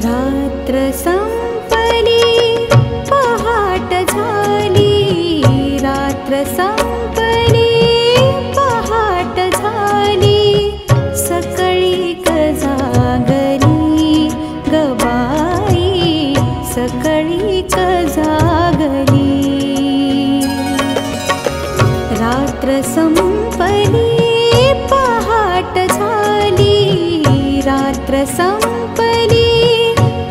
रात्र संपली पहाट झाली, रात्र संपली पहाट झाली, सकळी क जागली ग बाई, सकळी क जागली। रात्र संपली पहाट झाली, रात्र संपली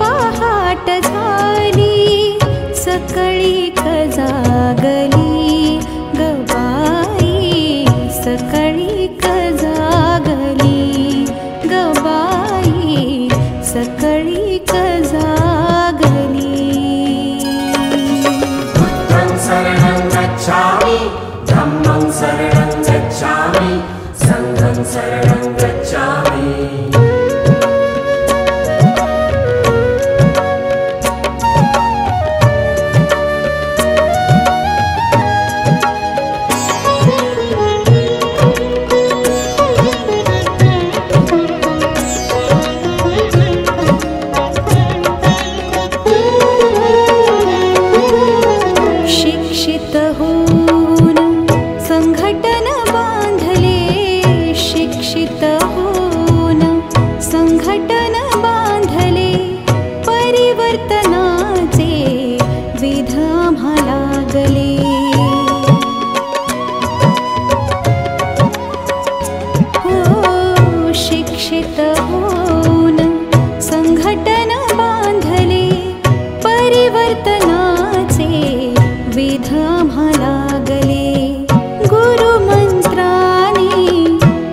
पहाट झाली, सकळी क जागली ग बाई, सकळी क जागली ग बाई, सकळी क जागली। बुद्धं शरणं गच्छामि, धम्मं शरणं गच्छामि, संघं शरणं गच्छामि। शिक्षित होऊन संघटन बांधले, शिक्षित होऊन संघटन बांधले, परिवर्तनाचे विध आम्हाला लागले। हो शिक्षित होऊन संघटन बांधले, परिवर्तनाचे विध आम्हाला लागले। गुरुमंत्राने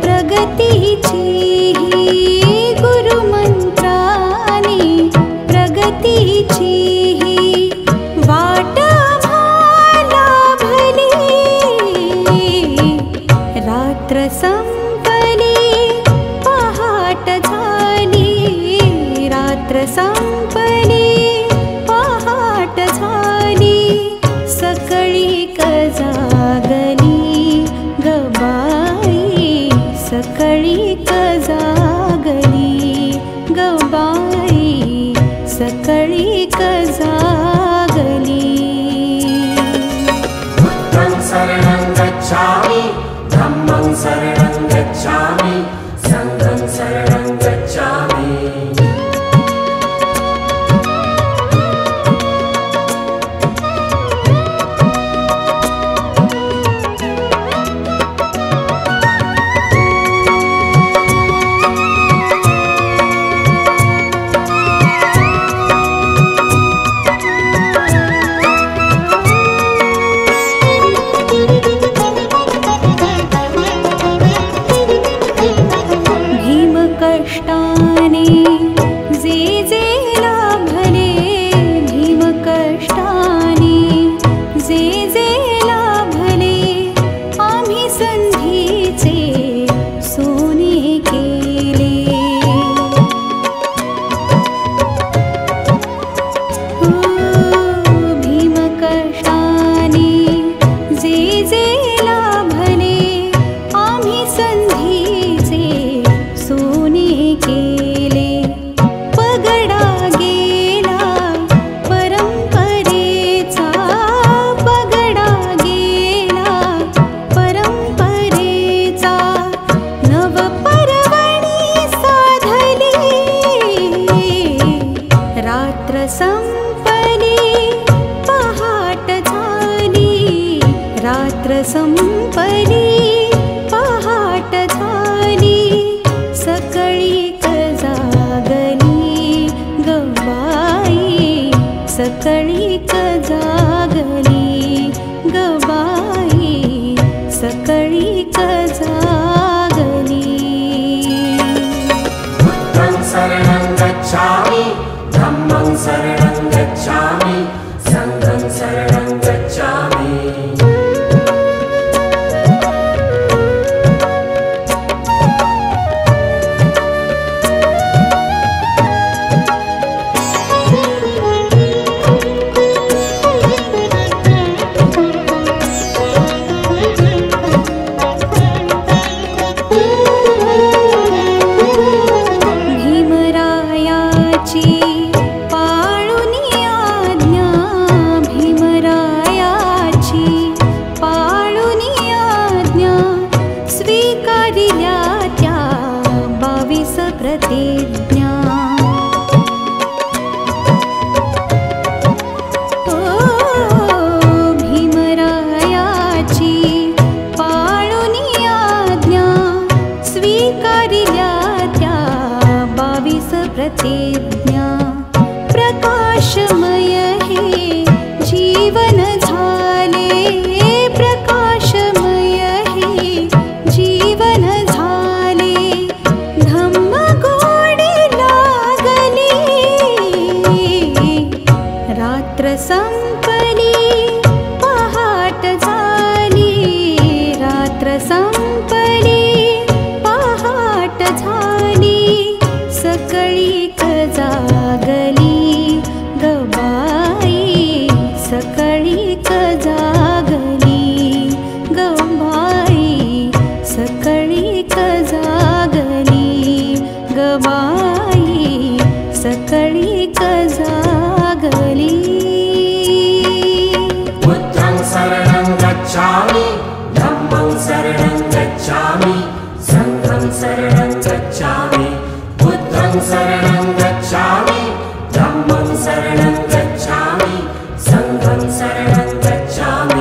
प्रगतीची, गुरुमंत्राने प्रगतीची वाट आम्हाला भली। रात्र संपली पहाट झाली, रात्र संपली पहाट झाली, सकळी क जागली ग बाई, सकळी क जागली ग बाई, सकळी क जागली। बुद्धं शरणं गच्छामि, धम्मं शरणं गच्छामि, संघं शरणं गच्छामि। भीम कष्टाने जे जे लाभले, भीम कष्टाने जे जे लाभले, आम्ही संधीचे सोने केले। हो भीम कष्टाने जे जे लाभले, आम्ही संधीचे सोने केले। पगडा गेला परंपरेचा, पगडा गेला परंपरेचा, नव पर्वणी साधली। रात्र संपली पहाट झाली, रात्र संपली पहाट झाली, सकळी क जागली ग बाई, सकळी क जागली ग बाई, सकळी क जागली। बुद्धं शरणं गच्छामि, धम्मं शरणं गच्छामि, संघं शरणं गच्छामि। करिल्या त्या 22 प्रतिज्ञा प्रकाशमय हे जीवन झाले प्रकाशमय हे जीवन झाले धम्म गोडी लागली रात्र संपली पहाट झाली रात्र संपली पहाट झाली सकळी जागली गबाई सकळी जागली गबाई सकळी जागली गबाई सकळी जागली बुद्धं शरणं गच्छामि धम्मं शरणं गच्छामि संघं शरणं गच्छामि बुद्धं शरणं गच्छामि धम्मं शरणं गच्छामि संघं शरणं गच्छामि